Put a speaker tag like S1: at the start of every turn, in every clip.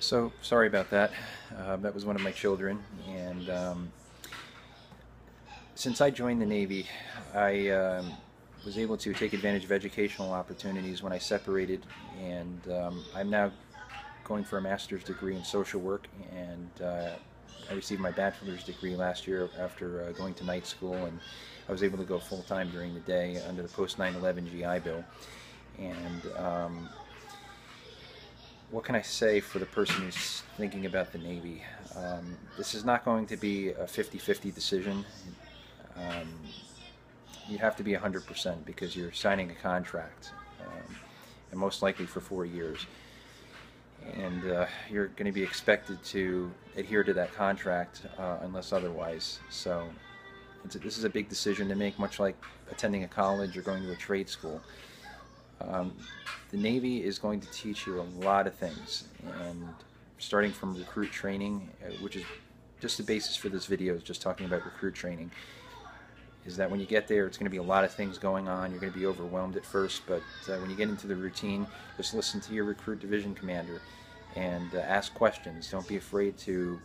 S1: So sorry about that. That was one of my children, and since I joined the Navy, I was able to take advantage of educational opportunities when I separated, and I'm now going for a master's degree in social work, and I received my bachelor's degree last year after going to night school, and I was able to go full time during the day under the post 9/11 GI Bill, and what can I say for the person who's thinking about the Navy? This is not going to be a 50-50 decision. Um, you have to be 100% because you're signing a contract, and most likely for 4 years. And you're going to be expected to adhere to that contract unless otherwise. So this is a big decision to make, much like attending a college or going to a trade school. Um, the Navy is going to teach you a lot of things, and starting from recruit training, which is just the basis for this video, is just talking about recruit training, is that when you get there, it's going to be a lot of things going on. You're going to be overwhelmed at first, but when you get into the routine, just listen to your recruit division commander and ask questions. Don't be afraid to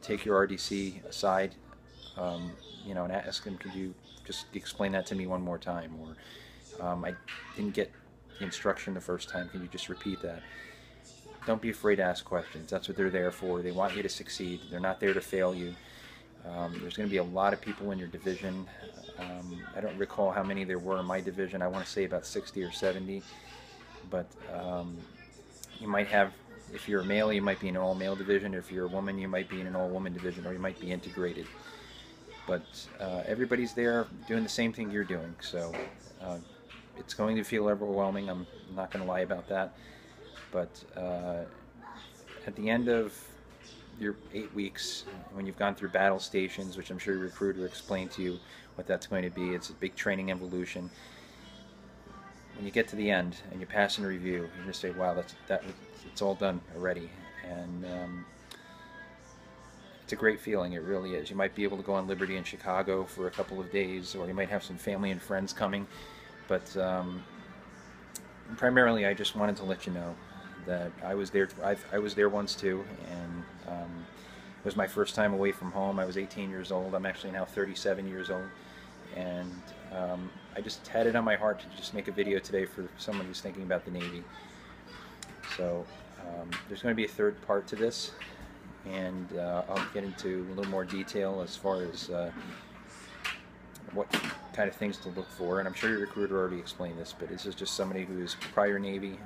S1: take your RDC aside, and ask them, could you just explain that to me one more time? Or I didn't get the instruction the first time. Can you just repeat that? Don't be afraid to ask questions. That's what they're there for. They want you to succeed. They're not there to fail you. There's going to be a lot of people in your division. I don't recall how many there were in my division. I want to say about 60 or 70. But you might have, if you're a male, you might be in an all-male division. If you're a woman, you might be in an all-woman division, or you might be integrated. But everybody's there doing the same thing you're doing. So it's going to feel overwhelming. I'm not going to lie about that. But at the end of your 8 weeks, when you've gone through battle stations, which I'm sure your recruiter explained to you what that's going to be, it's a big training evolution. When you get to the end and you pass in review, you just say, wow, it's all done already. And it's a great feeling. It really is. You might be able to go on Liberty in Chicago for a couple of days, or you might have some family and friends coming. But primarily, I just wanted to let you know that I was there. I was there once too, and it was my first time away from home. I was 18 years old. I'm actually now 37 years old, and I just had it on my heart to just make a video today for someone who's thinking about the Navy. So there's going to be a third part to this, and I'll get into a little more detail as far as what kind of things to look for. And I'm sure your recruiter already explained this, but this is just somebody who is prior Navy,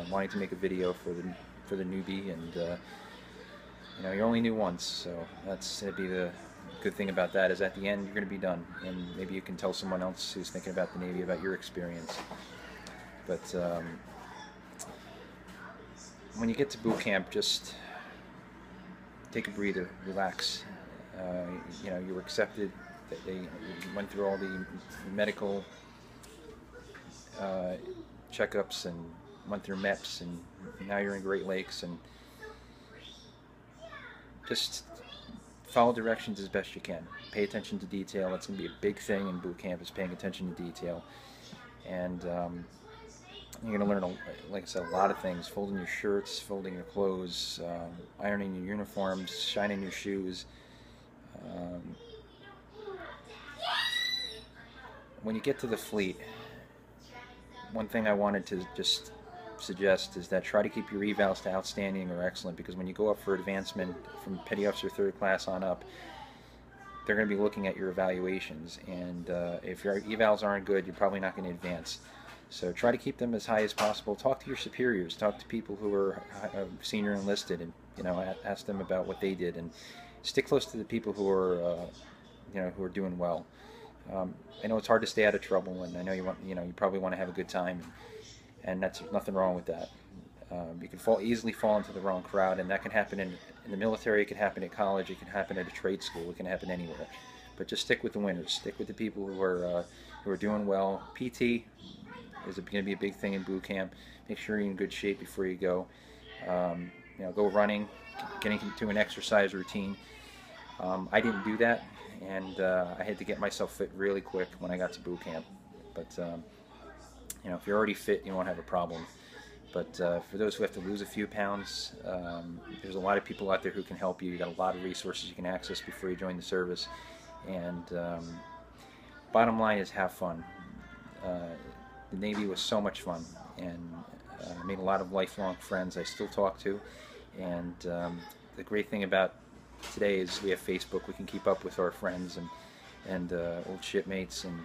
S1: wanting to make a video for the newbie, and you only knew once, so that's going to be the good thing about that, is at the end you're going to be done, and maybe you can tell someone else who's thinking about the Navy about your experience. But when you get to boot camp, just take a breather, relax. You were accepted. They went through all the medical checkups and went through MEPS, and now you're in Great Lakes, and just follow directions as best you can. Pay attention to detail. That's going to be a big thing in boot camp, is paying attention to detail. And you're going to learn, like I said, a lot of things. Folding your shirts, folding your clothes, ironing your uniforms, shining your shoes. When you get to the fleet, one thing I wanted to just suggest is that try to keep your evals to outstanding or excellent, because when you go up for advancement from petty officer 3rd class on up, they're going to be looking at your evaluations, and if your evals aren't good, you're probably not going to advance. So try to keep them as high as possible. Talk to your superiors, talk to people who are senior enlisted, and ask them about what they did, and stick close to the people who are who are doing well. I know it's hard to stay out of trouble, and I know you probably want to have a good time, and that's nothing wrong with that. You can easily fall into the wrong crowd, and that can happen in the military. It can happen at college. It can happen at a trade school. It can happen anywhere. But just stick with the winners. Stick with the people who are doing well. PT is going to be a big thing in boot camp. Make sure you're in good shape before you go. Go running, getting into an exercise routine. I didn't do that, and I had to get myself fit really quick when I got to boot camp. But if you're already fit, you won't have a problem. But for those who have to lose a few pounds, there's a lot of people out there who can help you. You got a lot of resources you can access before you join the service. And bottom line is have fun. The Navy was so much fun, and I made a lot of lifelong friends I still talk to. And the great thing about today is we have Facebook. We can keep up with our friends and old shipmates. And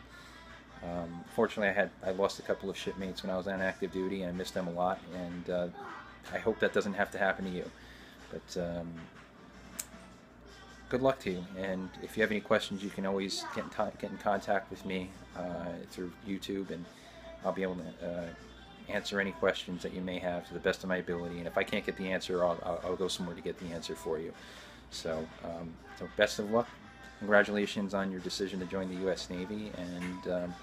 S1: fortunately, I lost a couple of shipmates when I was on active duty, and I missed them a lot. And I hope that doesn't have to happen to you. But good luck to you. And if you have any questions, you can always get in contact with me through YouTube, and I'll be able to answer any questions that you may have to the best of my ability. And if I can't get the answer, I'll go somewhere to get the answer for you. So best of luck. Congratulations on your decision to join the U.S. Navy, and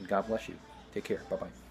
S1: God bless you. Take care. Bye-bye.